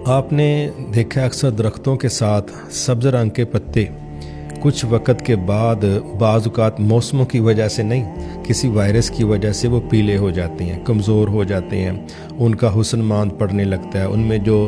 آپ نے دیکھا اکثر درختوں کے ساتھ سبز رنگ کے پتے کچھ وقت کے بعد بعض اوقات موسموں کی وجہ سے نہیں، کسی وائرس کی وجہ سے وہ پیلے ہو جاتے ہیں، کمزور ہو جاتے ہیں، ان کا حسن ماند پڑنے لگتا ہے، ان میں جو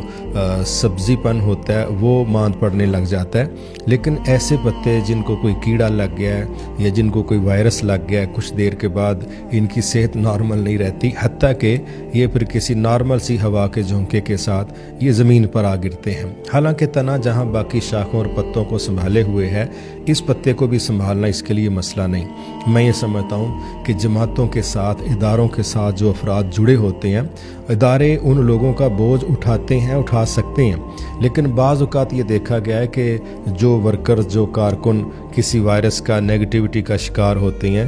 سبزی پن ہوتا ہے وہ ماند پڑنے لگ جاتا ہے۔ لیکن ایسے پتے جن کو کوئی کیڑا لگ گیا ہے یا جن کو کوئی وائرس لگ گیا ہے، کچھ دیر کے بعد ان کی صحت نارمل نہیں رہتی، حتیٰ کہ یہ پھر کسی نارمل سی ہوا کے جھونکے کے ساتھ یہ زمین پر آ گرتے ہیں۔ حالانکہ تنا جہاں باقی شاخوں اور پتوں کو سنبھالے ہوئے ہے، اس پتے کو بھی سنبھالنا اس کے لیے مسئلہ نہیں۔ میں یہ سمجھتا ہوں کہ جماعتوں کے ساتھ، اداروں کے ساتھ جو افراد جڑے ہوتے ہیں، ادارے ان لوگوں کا بوجھ اٹھاتے ہیں، اٹھا سکتے ہیں، لیکن بعض اوقات یہ دیکھا گیا ہے کہ جو ورکرز، جو کارکن کسی وائرس کا، نیگیٹیوٹی کا شکار ہوتے ہیں،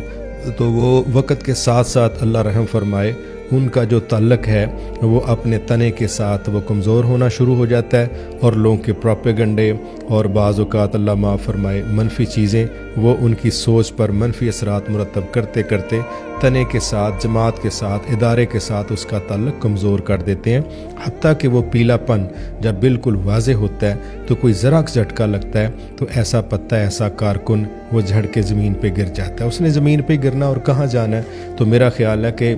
تو وہ وقت کے ساتھ ساتھ اللہ رحم فرمائے ان کا جو تعلق ہے وہ اپنے تنے کے ساتھ وہ کمزور ہونا شروع ہو جاتا ہے، اور لوگوں کے پروپیگنڈے اور بعض اوقات اللہ معاف فرمائے منفی چیزیں وہ ان کی سوچ پر منفی اثرات مرتب کرتے کرتے تنے کے ساتھ، جماعت کے ساتھ، ادارے کے ساتھ اس کا تعلق کمزور کر دیتے ہیں، حتیٰ کہ وہ پیلا پن جب بالکل واضح ہوتا ہے تو کوئی ذرا جھٹکا لگتا ہے تو ایسا پتا، ایسا کارکن وہ جھڑ کے زمین پہ گر جاتا ہے۔ اس نے زمین پہ گرنا اور کہاں جانا ہے؟ تو میرا خیال ہے کہ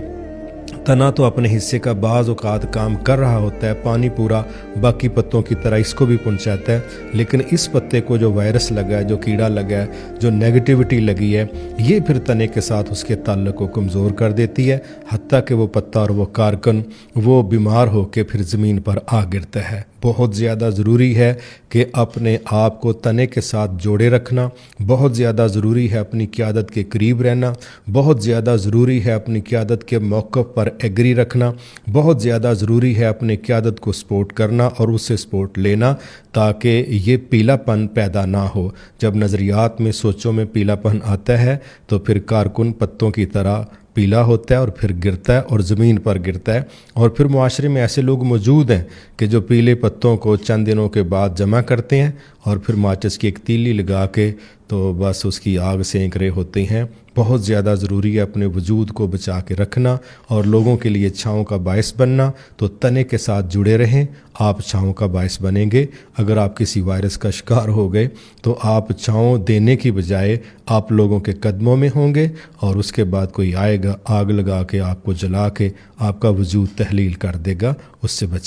تنا تو اپنے حصے کا بعض اوقات کام کر رہا ہوتا ہے، پانی پورا باقی پتوں کی طرح اس کو بھی پہنچاتا ہے، لیکن اس پتے کو جو وائرس لگا ہے، جو کیڑا لگا ہے، جو نیگیٹیوٹی لگی ہے، یہ پھر تنے کے ساتھ اس کے تعلق کو کمزور کر دیتی ہے، حتیٰ کہ وہ پتا اور وہ کارکن وہ بیمار ہو کے پھر زمین پر آ گرتا ہے۔ بہت زیادہ ضروری ہے کہ اپنے آپ کو تنے کے ساتھ جوڑے رکھنا، بہت زیادہ ضروری ہے اپنی قیادت کے قریب رہنا، بہت زیادہ ضروری ہے اپنی قیادت کے موقف پر ایگری رکھنا، بہت زیادہ ضروری ہے اپنی قیادت کو سپورٹ کرنا اور اس سے سپورٹ لینا، تاکہ یہ پیلا پن پیدا نہ ہو۔ جب نظریات میں، سوچوں میں پیلا پن آتا ہے تو پھر کارکن پتوں کی طرح پیلا ہوتا ہے اور پھر گرتا ہے اور زمین پر گرتا ہے، اور پھر معاشرے میں ایسے لوگ موجود ہیں کہ جو پیلے پتوں کو چند دنوں کے بعد جمع کرتے ہیں اور پھر ماچس کی ایک تیلی لگا کے تو بس اس کی آگ سینک رہے ہوتے ہیں۔ بہت زیادہ ضروری ہے اپنے وجود کو بچا کے رکھنا اور لوگوں کے لیے چھاؤں کا باعث بننا۔ تو تنے کے ساتھ جڑے رہیں، آپ چھاؤں کا باعث بنیں گے۔ اگر آپ کسی وائرس کا شکار ہو گئے تو آپ چھاؤں دینے کی بجائے آپ لوگوں کے قدموں میں ہوں گے، اور اس کے بعد کوئی آئے گا آگ لگا کے آپ کو جلا کے آپ کا وجود تحلیل کر دے گا، اس سے بچیں۔